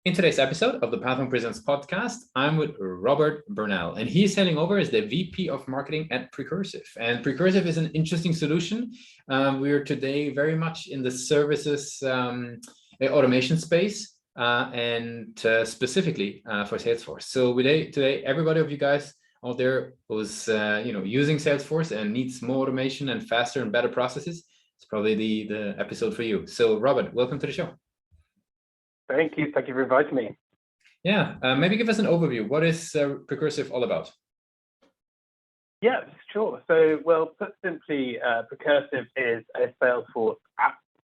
In today's episode of the Platform Presents podcast, I'm with Robert Burnell, and he's hailing over as the VP of Marketing at Precursive. And Precursive is an interesting solution. We are today very much in the services automation space, and specifically for Salesforce. So today, everybody of you guys out there who's using Salesforce and needs more automation and faster and better processes, it's probably the episode for you. So, Robert, welcome to the show. Thank you. Thank you for inviting me. Yeah, maybe give us an overview. What is Precursive all about? Yeah, sure. So, well, put simply, Precursive is a Salesforce app,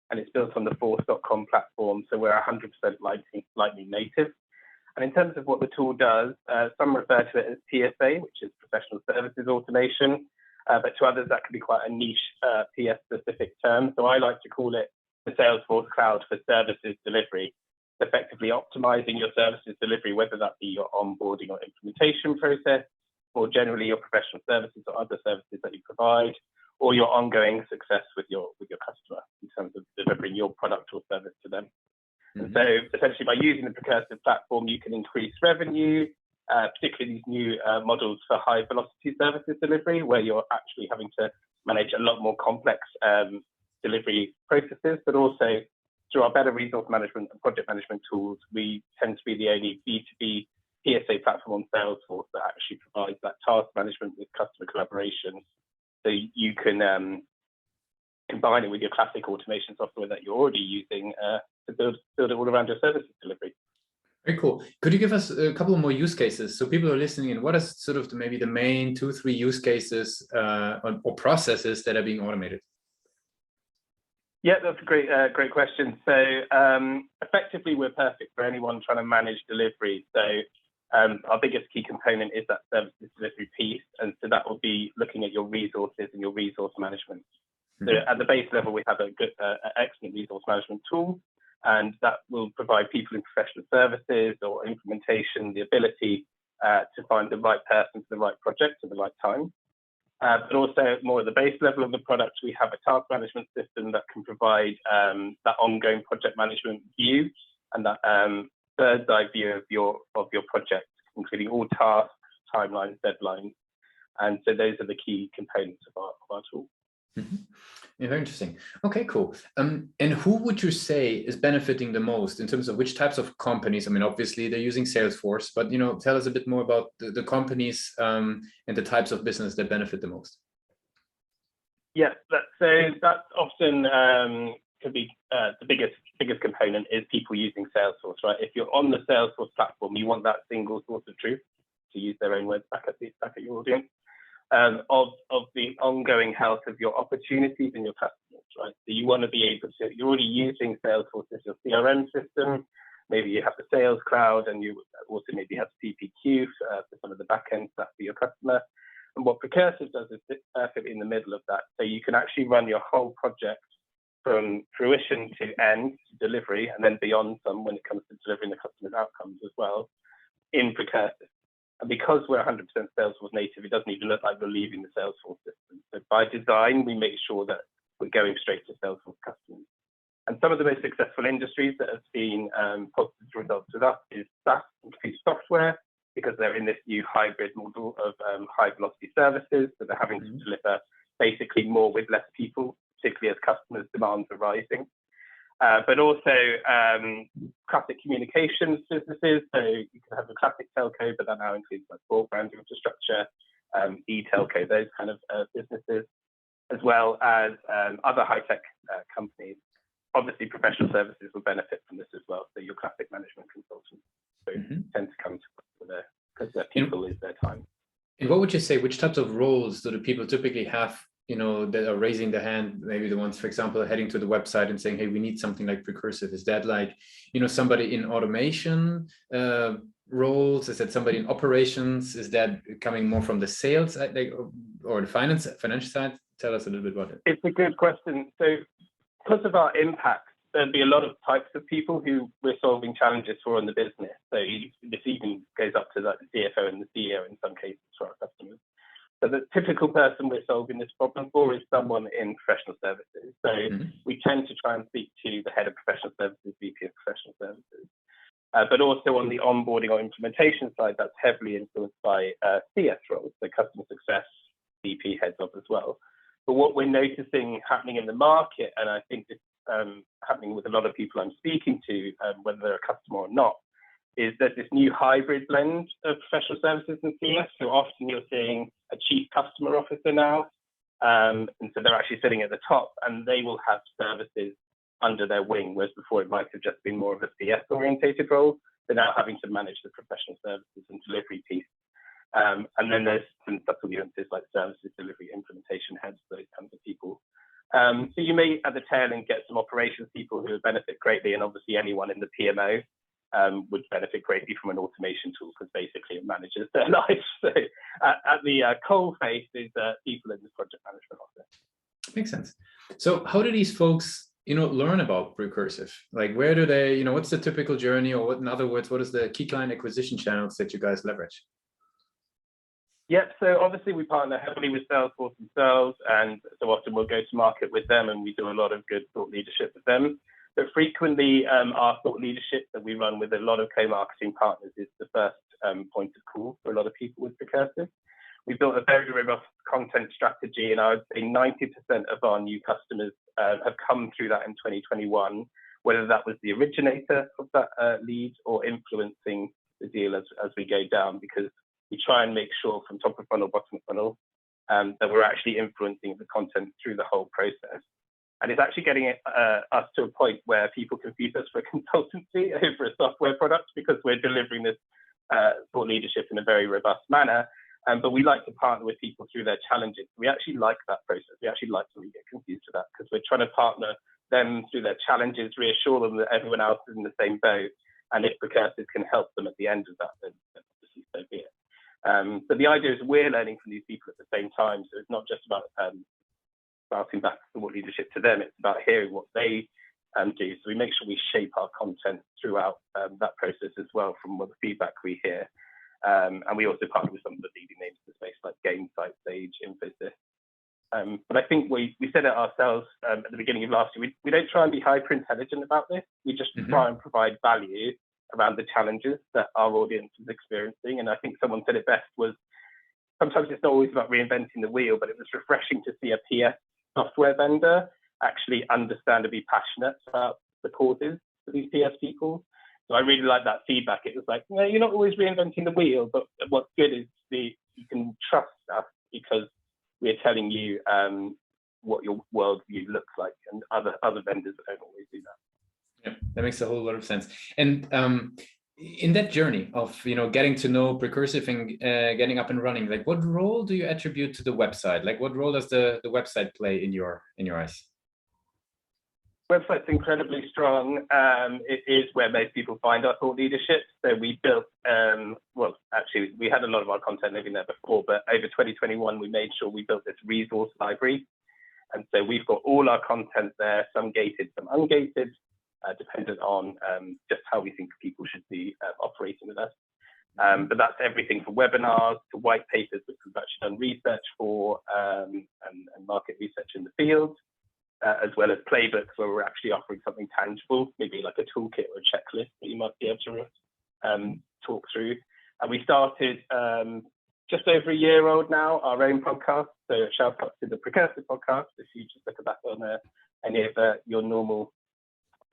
and it's built on the force.com platform. So we're 100% Lightning native. And in terms of what the tool does, some refer to it as PSA, which is Professional Services Automation, but to others that can be quite a niche PS-specific term. So I like to call it the Salesforce Cloud for Services Delivery, effectively optimizing your services delivery, whether that be your onboarding or implementation process, or generally your professional services or other services that you provide, or your ongoing success with your customer in terms of delivering your product or service to them. Mm-hmm. And so essentially by using the Precursive platform, you can increase revenue, particularly these new models for high velocity services delivery, where you're actually having to manage a lot more complex delivery processes, but also through our better resource management and project management tools, we tend to be the only B2B PSA platform on Salesforce that actually provides that task management with customer collaboration. So you can combine it with your classic automation software that you're already using to build it all around your services delivery. Very cool. Could you give us a couple more use cases? So people are listening in, what is sort of maybe the main 2-3 use cases or processes that are being automated? Yeah, that's a great question. So effectively, we're perfect for anyone trying to manage delivery. So our biggest key component is that services delivery piece. And so that will be looking at your resources and your resource management. Mm-hmm. So at the base level, we have a good, excellent resource management tool, and that will provide people in professional services or implementation the ability to find the right person for the right project at the right time. But also more at the base level of the product, we have a task management system that can provide that ongoing project management view and that bird's eye view of your project, including all tasks, timelines, deadlines. And so those are the key components of our tool. Mm-hmm. Yeah, very interesting. Okay, cool. And who would you say is benefiting the most in terms of which types of companies? I mean, obviously they're using Salesforce, but tell us a bit more about the companies and the types of business that benefit the most. Yeah, so that's often could be the biggest component is people using Salesforce, right? If you're on the Salesforce platform, you want that single source of truth, to use their own words back at your audience. Of the ongoing health of your opportunities and your customers, right? So you want to be able to, you're already using Salesforce as your CRM system. Maybe you have the Sales Cloud, and you also maybe have CPQ for some of the backend stuff for your customer. And what Precursive does is sit perfectly in the middle of that. So you can actually run your whole project from fruition to end, to delivery, and then beyond some when it comes to delivering the customer's outcomes as well in Precursive. And because we're 100% Salesforce native, it doesn't even look like we're leaving the Salesforce system. So by design, we make sure that we're going straight to Salesforce customers. And some of the most successful industries that have seen positive results with us is SaaS and computer software, because they're in this new hybrid model of high velocity services that they're having to deliver basically more with less people, particularly as customers' demands are rising. But also classic communications businesses. So you can have the classic telco, but that now includes like broadband infrastructure, e-telco, those kind of businesses, as well as other high-tech companies. Obviously, professional services will benefit from this as well. So your classic management consultants tend to come to there because their people is their time. And what would you say, which types of roles do the people typically have that are raising their hand, maybe the ones, for example, heading to the website and saying, hey, we need something like Precursive? Is that like, somebody in automation roles? Is that somebody in operations? Is that coming more from the sales side, or the financial side? Tell us a little bit about it. It's a good question. So because of our impact, there'll be a lot of types of people who we're solving challenges for in the business. So this even goes up to like the CFO and the CEO in some cases for our customers. So the typical person we're solving this problem for is someone in professional services. So we tend to try and speak to the head of professional services, VP of professional services. But also on the onboarding or implementation side, that's heavily influenced by CS roles, so customer success VP heads of as well. But what we're noticing happening in the market, and I think this happening with a lot of people I'm speaking to, whether they're a customer or not, is there's this new hybrid blend of professional services and CS. So often you're seeing a chief customer officer now, and so they're actually sitting at the top, and they will have services under their wing, whereas before it might have just been more of a CS orientated role. They're now having to manage the professional services and delivery piece. And then there's some subtle nuances like services, delivery, implementation heads, those kinds of people. So you may at the tail end get some operations people who would benefit greatly, and obviously anyone in the PMO would benefit greatly from an automation tool because basically it manages their life. So at the coal face is people in the project management office. Makes sense. So how do these folks learn about Precursive? Like, where do they, what's the typical journey, or what, in other words, what is the key client acquisition channels that you guys leverage? Yeah, so obviously we partner heavily with Salesforce themselves, and so often we'll go to market with them, and we do a lot of good thought leadership with them. But frequently, our thought leadership that we run with a lot of co-marketing partners is the first point of call for a lot of people with Precursive. We built a very robust content strategy, and I would say 90% of our new customers have come through that in 2021, whether that was the originator of that lead or influencing the deal as we go down, because we try and make sure from top of funnel, bottom of funnel, that we're actually influencing the content through the whole process. And it's actually getting us to a point where people confuse us for a consultancy over a software product, because we're delivering this thought leadership in a very robust manner. But we like to partner with people through their challenges. We actually like that process. We actually like when we get confused with that, because we're trying to partner them through their challenges, reassure them that everyone else is in the same boat. And if Precursive can help them at the end of that, then obviously so be it. But the idea is we're learning from these people at the same time. So it's not just about bouncing back thought leadership to them. It's about hearing what they do. So we make sure we shape our content throughout that process as well from what the feedback we hear. And we also partner with some of the leading names in the space like Gainsight, Sage, Infosys. But I think we said it ourselves at the beginning of last year, we don't try and be hyper intelligent about this. We just try and provide value around the challenges that our audience is experiencing. And I think someone said it best was, sometimes it's not always about reinventing the wheel, but it was refreshing to see a PS software vendor actually understand and be passionate about the causes for these PS people. So I really like that feedback. It was like, no, you're not always reinventing the wheel, but what's good is you can trust us because we're telling you what your worldview looks like, and other vendors don't always do that. Yeah, that makes a whole lot of sense. And in that journey of getting to know Precursive and getting up and running, like, what role do you attribute to the website? Like, what role does the website play in your eyes? Website's incredibly strong. It is where most people find our thought leadership. So we built, well, actually, we had a lot of our content living there before, but over 2021, we made sure we built this resource library. And so we've got all our content there, some gated, some ungated, dependent on just how we think people should be operating with us. But that's everything from webinars to white papers, which we've actually done research for, and market research in the field. As well as playbooks where we're actually offering something tangible, maybe like a toolkit or a checklist that you might be able to talk through. And we started just over a year old now, our own podcast. So shout out to the Precursive podcast. If you just look at that on any of your normal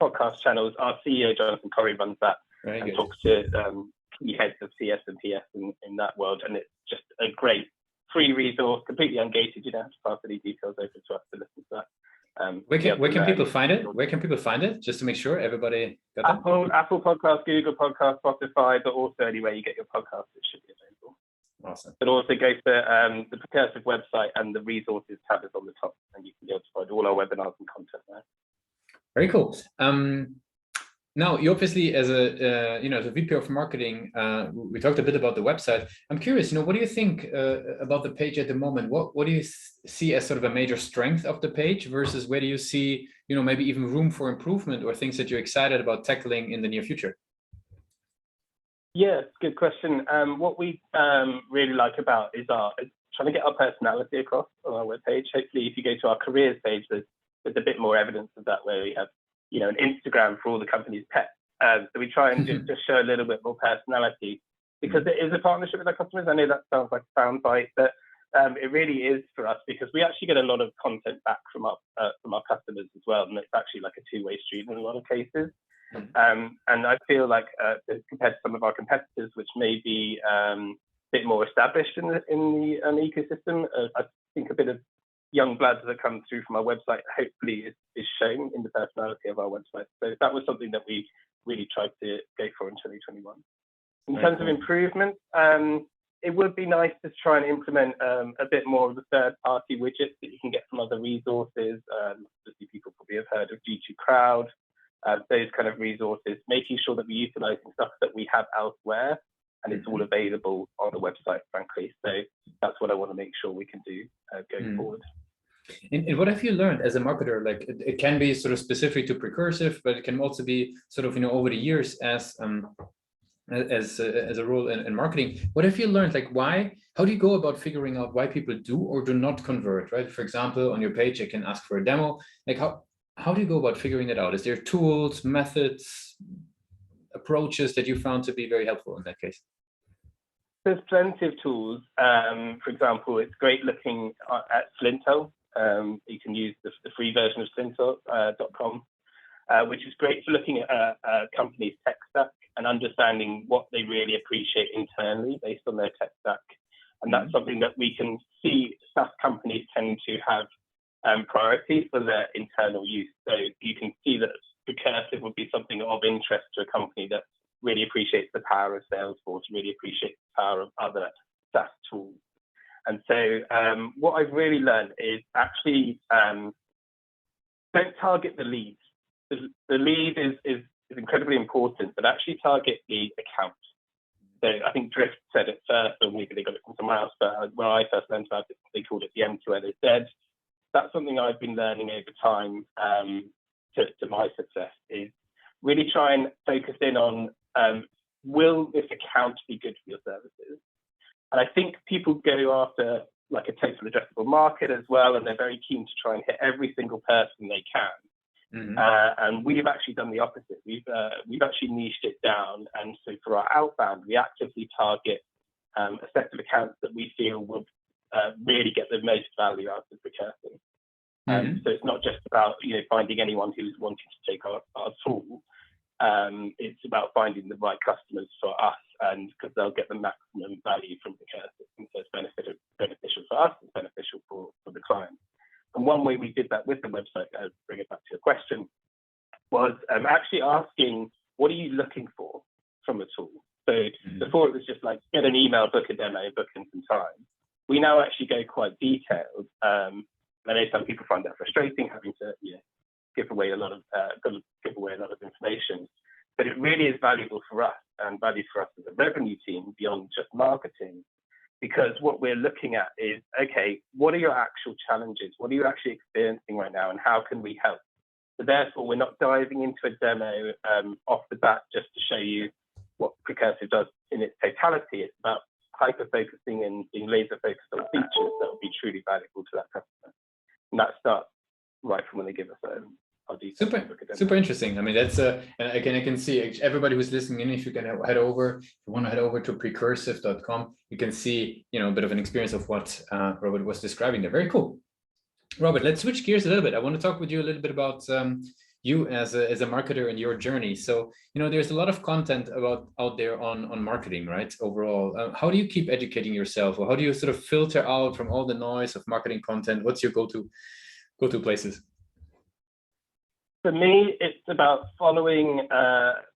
podcast channels, our CEO, Jonathan Corrie, runs that and talks to key heads of CS and PS in that world. And it's just a great free resource, completely ungated. You don't have to pass any details over to us to listen to that. Where can people find it? Where can people find it? Just to make sure everybody got that. Apple Podcast, Google Podcast, Spotify, but also anywhere you get your podcast, it should be available. Awesome. But also go to the Precursive website, and the resources tab is on the top, and you can be able to find all our webinars and content there. Very cool. Now, you obviously, as a as a VP of marketing, we talked a bit about the website. I'm curious, what do you think about the page at the moment? What do you see as sort of a major strength of the page versus where do you see, maybe even room for improvement or things that you're excited about tackling in the near future? Yeah, good question. What we really like about is trying to get our personality across on our webpage. Hopefully, if you go to our careers page, there's a bit more evidence of that, where we have an Instagram for all the company's pets, So we try and just show a little bit more personality, because it is a partnership with our customers. I know that sounds like a soundbite, but it really is for us, because we actually get a lot of content back from our customers as well, and it's actually like a two-way street in a lot of cases. And I feel like compared to some of our competitors, which may be a bit more established in the ecosystem, I think a bit of young blood that comes through from our website hopefully is shown in the personality of our website. So that was something that we really tried to go for in 2021. In terms of improvement, it would be nice to try and implement a bit more of the third-party widgets that you can get from other resources. Obviously, people probably have heard of G2 Crowd, those kind of resources, making sure that we're utilizing stuff that we have elsewhere, and it's all available on the website, frankly. So that's what I want to make sure we can do going forward. And what have you learned as a marketer? Like it can be sort of specific to Precursive, but it can also be sort of, over the years as a role in marketing. What have you learned? Like how do you go about figuring out why people do or do not convert, right? For example, on your page, I can ask for a demo. Like how do you go about figuring that out? Is there tools, methods, approaches that you found to be very helpful in that case? There's plenty of tools. For example, it's great looking at Flinto. You can use the free version of Flinto.com, which is great for looking at a company's tech stack and understanding what they really appreciate internally based on their tech stack. And that's something that we can see SaaS companies tend to have priority for their internal use. So you can see that Precursive would be something of interest to a company that really appreciates the power of Salesforce, really appreciates the power of other SaaS tools. And so what I've really learned is actually don't target the leads. The lead is incredibly important, but actually target the account. So I think Drift said it first, or maybe they got it from somewhere else, but when I first learned about it, they called it the end-to-end. They said that's something I've been learning over time to my success, is really try and focus in on will this account be good for your services? And I think people go after like a total addressable market as well, and they're very keen to try and hit every single person they can. And we've actually done the opposite. We've actually niched it down, and so for our outbound, we actively target a set of accounts that we feel will really get the most value out of Precursive. So it's not just about finding anyone who's wanting to take our tool. It's about finding the right customers for us, and because they'll get the maximum value from Precursive, and so it's beneficial for us, it's beneficial for the client. And one way we did that with the website, bring it back to your question, was actually asking, what are you looking for from a tool? So before it was just like, get an email, book a demo, book in some time. We now actually go quite detailed. I know some people find that frustrating, having to give away a lot of information, but it really is valuable for us, and valuable for us as a revenue team beyond just marketing. Because what we're looking at is, okay, what are your actual challenges? What are you actually experiencing right now, and how can we help? So therefore, we're not diving into a demo off the bat just to show you what Precursive does in its totality. It's about hyper-focusing and being laser-focused on features that will be truly valuable to that customer. And that starts right from when they give us our details. Super interesting. I mean, that's and I can see everybody who's listening in, if you want to head over to precursive.com, you can see a bit of an experience of what Robert was describing there. Very cool. Robert, let's switch gears a little bit. I want to talk with you a little bit about you as a marketer and your journey. So there's a lot of content out there on marketing, right? Overall, how do you keep educating yourself, or how do you sort of filter out from all the noise of marketing content? What's your go-to places? For me, it's about following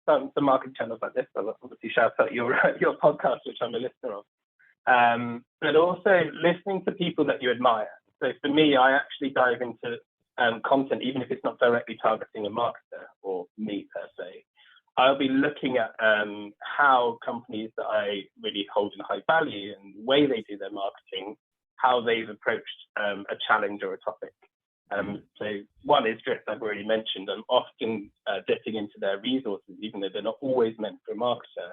some marketing channels like this. I'll obviously shout out your podcast, which I'm a listener of, but also listening to people that you admire. So for me, I actually dive into content, even if it's not directly targeting a marketer or me per se. I'll be looking at how companies that I really hold in high value and the way they do their marketing, how they've approached a challenge or a topic. So one is Drift, I've already mentioned. I'm often dipping into their resources, even though they're not always meant for a marketer,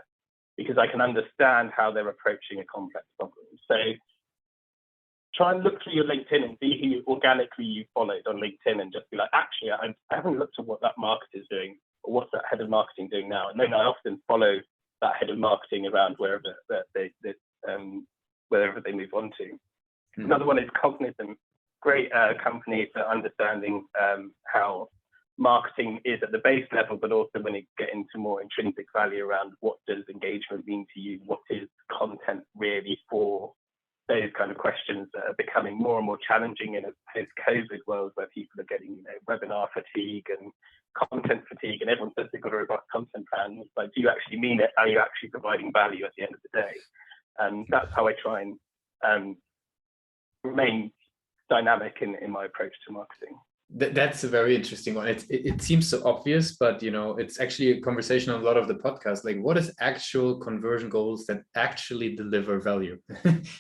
because I can understand how they're approaching a complex problem. So try and look through your LinkedIn and see who organically you followed on LinkedIn, and just be like, actually, I haven't looked at what that marketer is doing. or what's that head of marketing doing now? And then I often follow that head of marketing around wherever they move on to. Another one is Cognizant, great company for understanding how marketing is at the base level, but also when you get into more intrinsic value around what does engagement mean to you, what is content really for, those kind of questions that are becoming more and more challenging in a post-COVID world where people are getting, webinar fatigue and content fatigue, and everyone says they've got a robust content plan. It's like, do you actually mean it? Are you actually providing value at the end of the day? And that's how I try and remain dynamic in my approach to marketing. That's a very interesting one. It seems so obvious, but it's actually a conversation on a lot of the podcasts. Like, what is actual conversion goals that actually deliver value?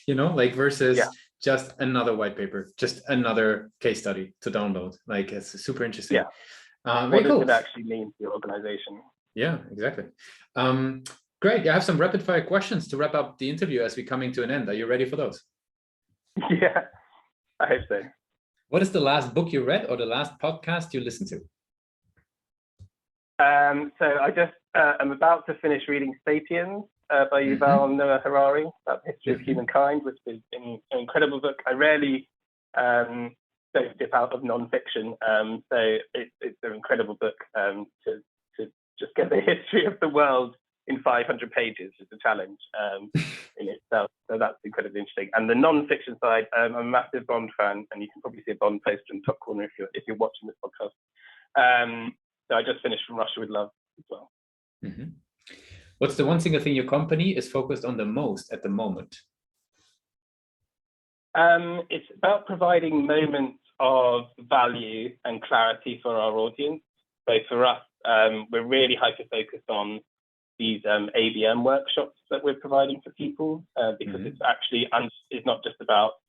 Versus just another white paper, just another case study to download. Like, it's super interesting. Yeah. What does it actually mean to your organization? Yeah, exactly. Great. I have some rapid fire questions to wrap up the interview as we're coming to an end. Are you ready for those? Yeah, I hope so. What is the last book you read or the last podcast you listened to? So I just am about to finish reading *Sapiens* by Yuval Noah Harari, about the history of humankind, which is an incredible book. I rarely don't dip out of non-fiction, so it's an incredible book to just get the history of the world in 500 pages is a challenge in itself. So that's incredibly interesting. And the non-fiction side, I'm a massive Bond fan, and you can probably see a Bond poster in the top corner if you're watching this podcast. So I just finished From Russia with Love as well. What's the one single thing your company is focused on the most at the moment? It's about providing moments of value and clarity for our audience. So for us, we're really hyper-focused on these ABM workshops that we're providing for people, because it's actually it's not just about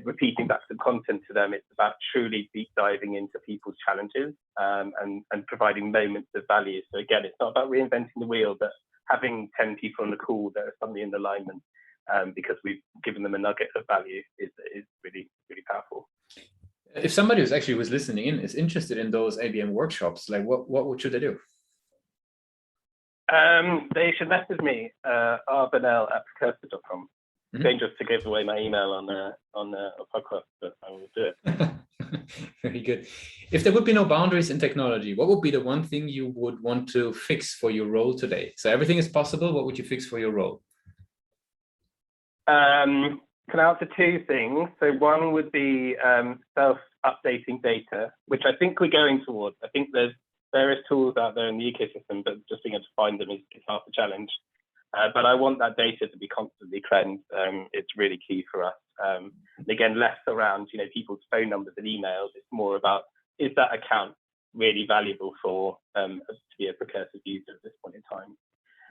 repeating back some content to them. It's about truly deep diving into people's challenges and providing moments of value. So again, it's not about reinventing the wheel, but having 10 people on the call that are suddenly in alignment because we've given them a nugget of value is really, really powerful. If somebody was listening in is interested in those ABM workshops, like what should they do? They should message me, rburnell@precursive.com. Dangerous to give away my email on a podcast, but I will do it. Very good. If there would be no boundaries in technology, what would be the one thing you would want to fix for your role today? So everything is possible. What would you fix for your role? Can I answer two things? So one would be self-updating data, which I think we're going towards. I think there's various tools out there in the ecosystem, but just being able to find them is half the challenge. But I want that data to be constantly cleansed. It's really key for us. Again, less around people's phone numbers and emails. It's more about, is that account really valuable for to be a Precursive user at this point in time?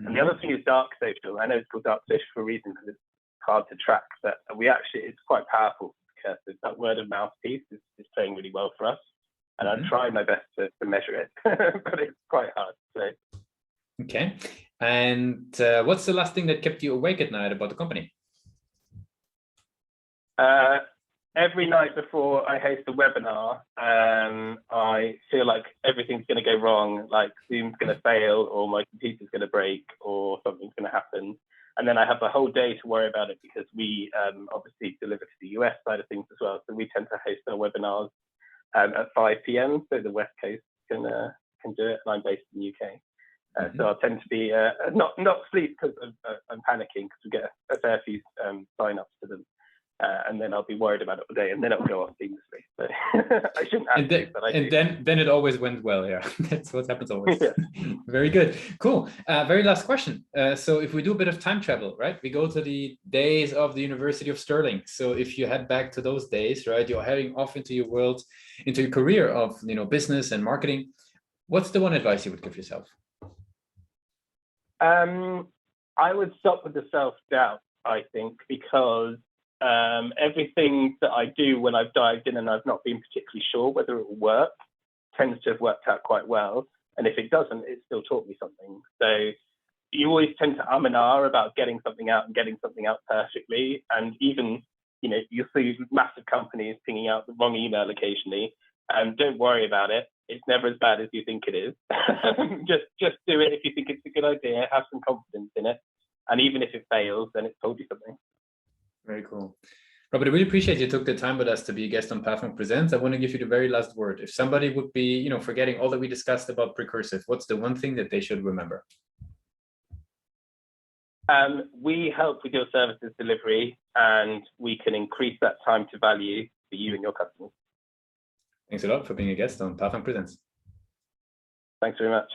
And the other thing is dark social. I know it's called dark social for a reason because it's hard to track, but it's quite powerful for Precursive. That word of mouth piece is playing really well for us. And I'm trying my best to measure it, but it's quite hard. So. Okay. And what's the last thing that kept you awake at night about the company? Every night before I host a webinar, I feel like everything's going to go wrong, like Zoom's going to fail, or my computer's going to break, or something's going to happen. And then I have the whole day to worry about it because we obviously deliver to the US side of things as well. So we tend to host our webinars at 5 p.m. So the West Coast can do it, and I'm based in the UK. So I'll tend to be not sleep because I'm panicking because we get a fair few sign-ups to them. And then I'll be worried about it all day, and then it'll go off seamlessly. So I shouldn't have to, but I do. Then it always went well, yeah. That's what happens always. Yeah. Very good. Cool. Very last question. So if we do a bit of time travel, right? We go to the days of the University of Stirling. So if you head back to those days, right, you're heading off into your world, into your career of business and marketing. What's the one advice you would give yourself? I would stop with the self-doubt, I think, because everything that I do when I've dived in and I've not been particularly sure whether it will work tends to have worked out quite well. And if it doesn't, it still taught me something. So you always tend to and ah about getting something out and getting something out perfectly. And even, you'll see massive companies pinging out the wrong email occasionally. Don't worry about it. It's never as bad as you think it is. just do it if you think it's a good idea. Have some confidence in it, and even if it fails, then it's told you something. Very cool. Robert, I really appreciate you took the time with us to be a guest on Pathmark Presents. I want to give you the very last word. If somebody would be, forgetting all that we discussed about Precursive, what's the one thing that they should remember? We help with your services delivery, and we can increase that time to value for you and your customers. Thanks a lot for being a guest on Pathmark Presents. Thanks very much.